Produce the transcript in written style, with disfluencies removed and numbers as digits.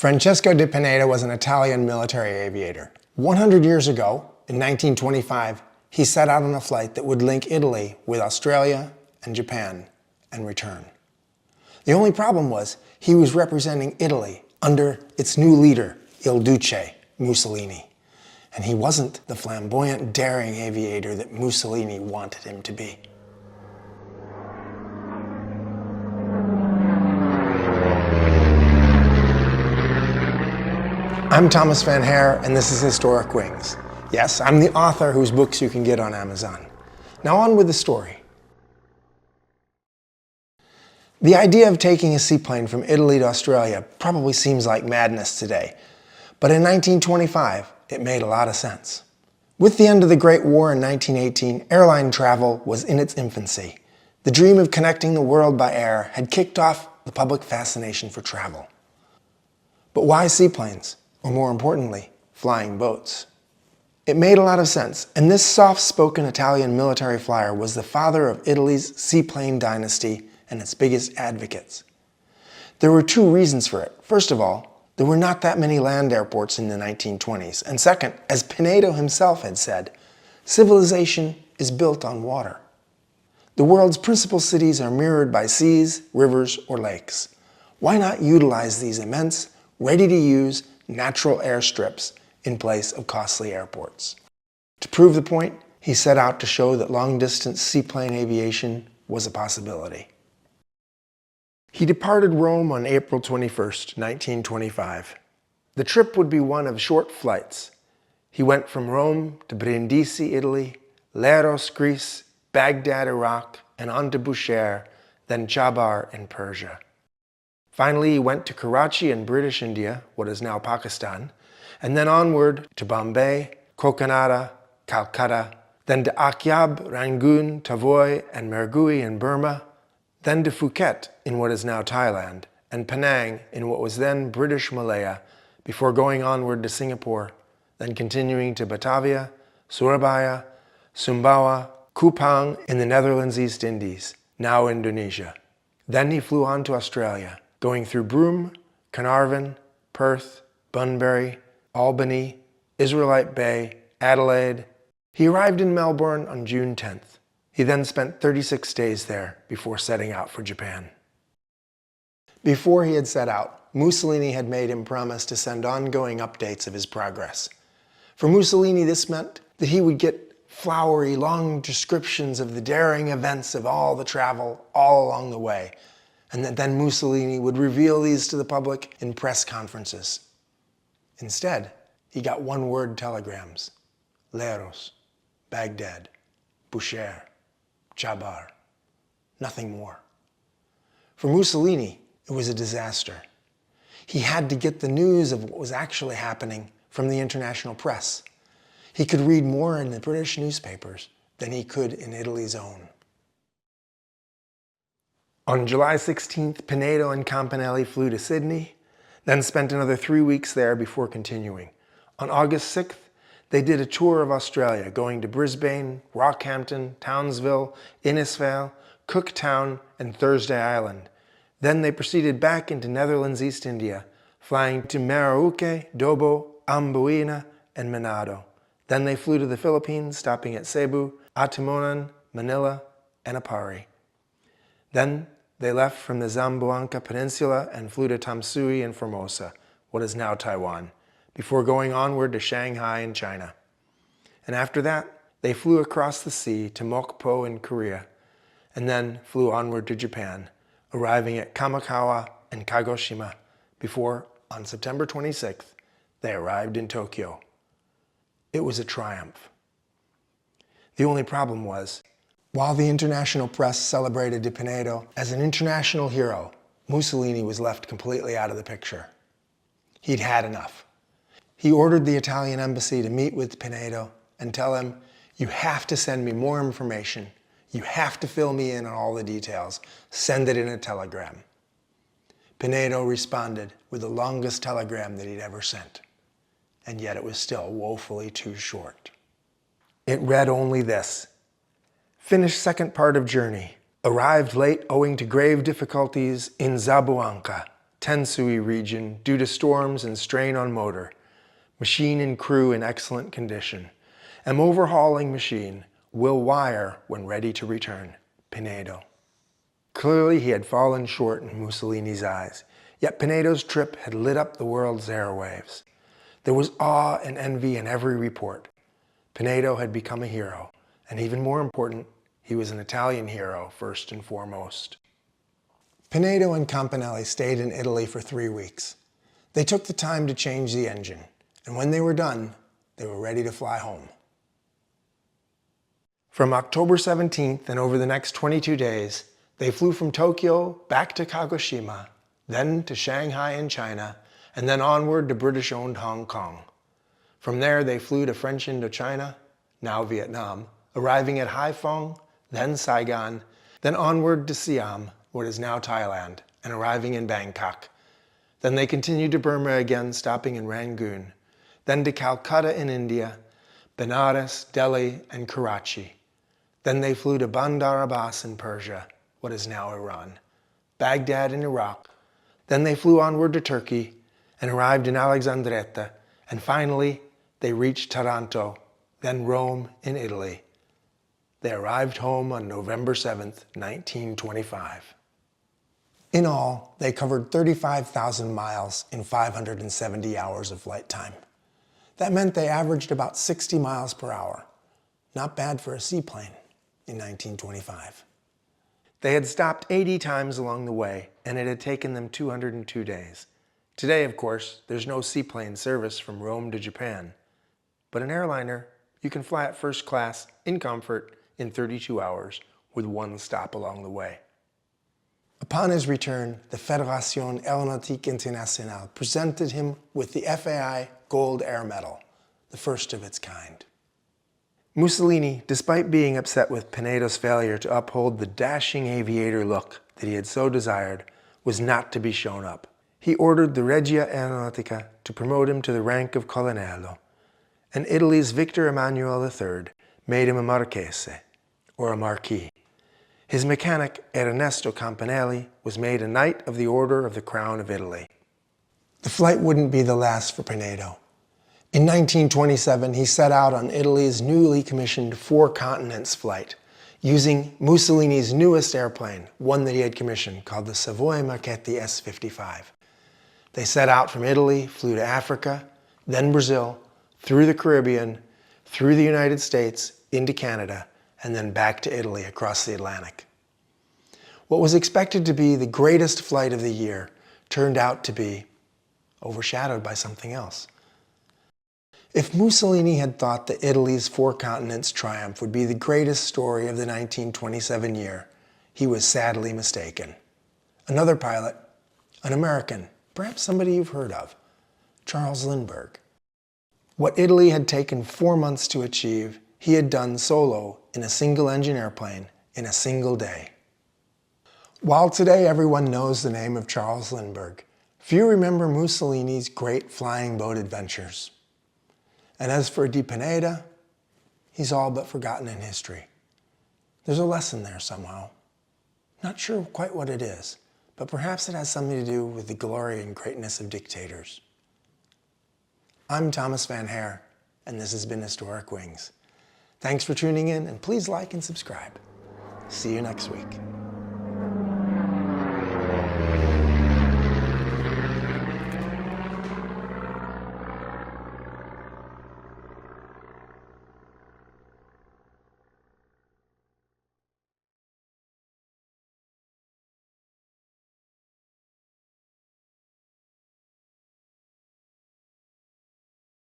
Francesco de Pinedo was an Italian military aviator. 100 years ago, in 1925, he set out on a flight that would link Italy with Australia and Japan and return. The only problem was he was representing Italy under its new leader, Il Duce, Mussolini. And he wasn't the flamboyant, daring aviator that Mussolini wanted him to be. I'm Thomas Van Hare, and this is Historic Wings. Yes, I'm the author whose books you can get on Amazon. Now on with the story. The idea of taking a seaplane from Italy to Australia probably seems like madness today, but in 1925, it made a lot of sense. With the end of the Great War in 1918, airline travel was in its infancy. The dream of connecting the world by air had kicked off the public fascination for travel. But why seaplanes? Or more importantly, flying boats? It made a lot of sense, and this soft-spoken Italian military flyer was the father of Italy's seaplane dynasty and its biggest advocates. There were two reasons for it. First of all, there were not that many land airports in the 1920s. And second, as Pinedo himself had said, civilization is built on water. The world's principal cities are mirrored by seas, rivers, or lakes. Why not utilize these immense, ready-to-use, natural airstrips in place of costly airports? To prove the point, he set out to show that long-distance seaplane aviation was a possibility. He departed Rome on April 21st, 1925. The trip would be one of short flights. He went from Rome to Brindisi, Italy, Leros, Greece, Baghdad, Iraq, and on to Bushehr, then Chabar in Persia. Finally, he went to Karachi in British India, what is now Pakistan, and then onward to Bombay, Kolkata, Calcutta, then to Akyab, Rangoon, Tavoy, and Mergui in Burma, then to Phuket in what is now Thailand, and Penang in what was then British Malaya, before going onward to Singapore, then continuing to Batavia, Surabaya, Sumbawa, Kupang in the Netherlands East Indies, now Indonesia. Then he flew on to Australia, going through Broome, Carnarvon, Perth, Bunbury, Albany, Israelite Bay, Adelaide. He arrived in Melbourne on June 10th. He then spent 36 days there before setting out for Japan. Before he had set out, Mussolini had made him promise to send ongoing updates of his progress. For Mussolini, this meant that he would get flowery, long descriptions of the daring events of all the travel all along the way, and that then Mussolini would reveal these to the public in press conferences. Instead, he got one-word telegrams: Leros, Baghdad, Bushehr, Chabar. Nothing more. For Mussolini, it was a disaster. He had to get the news of what was actually happening from the international press. He could read more in the British newspapers than he could in Italy's own. On July 16th, Pinedo and Campanelli flew to Sydney, then spent another 3 weeks there before continuing. On August 6th, they did a tour of Australia, going to Brisbane, Rockhampton, Townsville, Innisfail, Cooktown, and Thursday Island. Then they proceeded back into Netherlands East India, flying to Merauke, Dobo, Amboina, and Manado. Then they flew to the Philippines, stopping at Cebu, Atimonan, Manila, and Apari. Then they left from the Zamboanga Peninsula and flew to Tamsui and Formosa, what is now Taiwan, before going onward to Shanghai in China. And after that, they flew across the sea to Mokpo in Korea, and then flew onward to Japan, arriving at Kamikawa and Kagoshima, before, on September 26th, they arrived in Tokyo. It was a triumph. The only problem was, while the international press celebrated de Pinedo as an international hero, Mussolini was left completely out of the picture. He'd had enough. He ordered the Italian embassy to meet with Pinedo and tell him, "You have to send me more information. You have to fill me in on all the details. Send it in a telegram." Pinedo responded with the longest telegram that he'd ever sent. And yet it was still woefully too short. It read only this: "Finished second part of journey. Arrived late owing to grave difficulties in Zamboanga. Tensui region due to storms and strain on motor. Machine and crew in excellent condition. Am overhauling machine. Will wire when ready to return. Pinedo. Clearly he had fallen short in Mussolini's eyes, yet Pinedo's trip had lit up the world's airwaves. There was awe and envy in every report. Pinedo had become a hero, and even more important, he was an Italian hero first and foremost. Pinedo and Campanelli stayed in Italy for 3 weeks. They took the time to change the engine, and when they were done, they were ready to fly home. From October 17th and over the next 22 days, they flew from Tokyo back to Kagoshima, then to Shanghai in China, and then onward to British-owned Hong Kong. From there, they flew to French Indochina, now Vietnam, arriving at Haiphong, then Saigon, then onward to Siam, what is now Thailand, and arriving in Bangkok. Then they continued to Burma again, stopping in Rangoon, then to Calcutta in India, Benares, Delhi, and Karachi. Then they flew to Bandar Abbas in Persia, what is now Iran, Baghdad in Iraq. Then they flew onward to Turkey and arrived in Alexandretta, and finally they reached Taranto, then Rome in Italy. They arrived home on November 7th, 1925. In all, they covered 35,000 miles in 570 hours of flight time. That meant they averaged about 60 miles per hour. Not bad for a seaplane in 1925. They had stopped 80 times along the way, and it had taken them 202 days. Today, of course, there's no seaplane service from Rome to Japan. But an airliner, you can fly at first class in comfort in 32 hours with one stop along the way. Upon his return, the Fédération Aeronautique Internationale presented him with the FAI Gold Air Medal, the first of its kind. Mussolini, despite being upset with Pinedo's failure to uphold the dashing aviator look that he had so desired, was not to be shown up. He ordered the Regia Aeronautica to promote him to the rank of Colonnello, and Italy's Victor Emmanuel III made him a Marchese, or a Marquis. His mechanic, Ernesto Campanelli, was made a Knight of the Order of the Crown of Italy. The flight wouldn't be the last for Pinedo. In 1927, he set out on Italy's newly commissioned 4 continents flight, using Mussolini's newest airplane, one that he had commissioned, called the Savoy Marchetti S-55. They set out from Italy, flew to Africa, then Brazil, through the Caribbean, through the United States, into Canada, and then back to Italy across the Atlantic. What was expected to be the greatest flight of the year turned out to be overshadowed by something else. If Mussolini had thought that Italy's 4 continents triumph would be the greatest story of the 1927 year, he was sadly mistaken. Another pilot, an American, perhaps somebody you've heard of, Charles Lindbergh. What Italy had taken 4 months to achieve, he had done solo in a single-engine airplane in a single day. While today everyone knows the name of Charles Lindbergh, few remember Mussolini's great flying boat adventures. And as for Di Pinedo, he's all but forgotten in history. There's a lesson there somehow. Not sure quite what it is, but perhaps it has something to do with the glory and greatness of dictators. I'm Thomas Van Hare, and this has been Historic Wings. Thanks for tuning in, and please like and subscribe. See you next week.